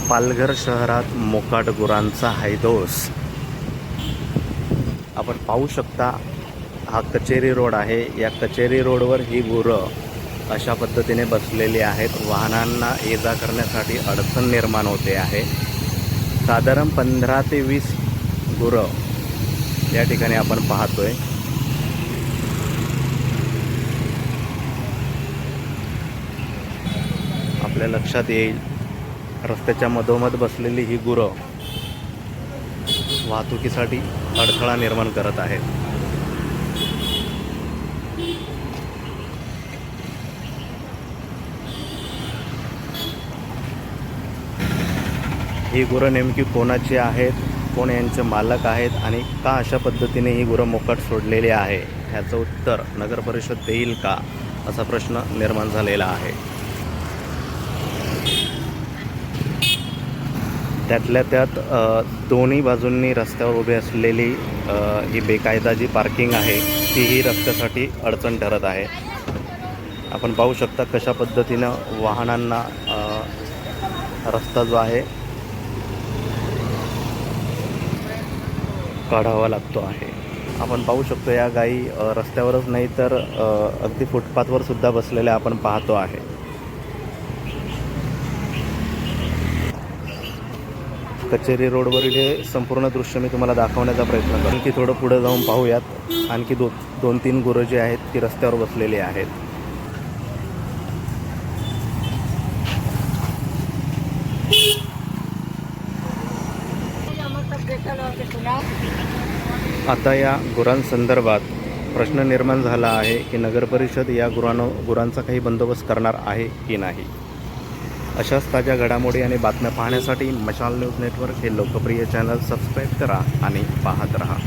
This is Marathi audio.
पालघर शहरात मोकाट गुरांचा हैदोस आपण पाहू शकता। हा कचेरी रोड आहे। या कचेरी रोडवर ही गुरं अशा पद्धतीने बसलेली आहेत। वाहनांना ये जा करण्यासाठी अडचण निर्माण होते आहे। साधारण 15 ते 20 गुरं या ठिकाणी आपण पाहतोय। आपल्या लक्षात येईल रस्त्याच्या मधोमध बसलेली ही गुरं वाहतुकीसाठी अडथळा निर्माण करत आहेत। ही गुरं नेमकी कोणाची आहेत, कोण यांचे मालक आहेत आणि का अशा पद्धतीने ही गुरं मोकाट सोडलेली आहे, ह्याचं उत्तर नगर परिषद देईल का असा प्रश्न निर्माण झालेला आहे। त्यातल्या त्यात दोन्ही बाजूंनी रस्त्यावर उभे असलेली ही बेकायदा जी पार्किंग आहे तीही रस्त्यासाठी अडचण ठरत आहे। आपण पाहू शकता कशा पद्धतीनं वाहनांना रस्ता जो आहे काढावा लागतो आहे। आपण पाहू शकतो या गायी रस्त्यावरच नाही तर अगदी फुटपाथवर सुद्धा बसलेल्या आपण पाहतो आहे। कचेरी रोडवरील हे संपूर्ण दृश्य मी तुम्हाला दाखवण्याचा प्रयत्न करेन की थोडं पुढे जाऊन पाहूयात। आणखी दोन तीन गुरं जी आहेत ती रस्त्यावर बसलेली आहेत। आता या गुरांसंदर्भात प्रश्न निर्माण झाला आहे की नगर परिषद या गुरांचा काही बंदोबस्त करणार आहे की नाही। अशाच ताज्या घडामोडी आणि बातम्या पाहण्यासाठी मशाल न्यूज नेटवर्क हे लोकप्रिय चॅनल सबस्क्राईब करा आणि पाहत रहा।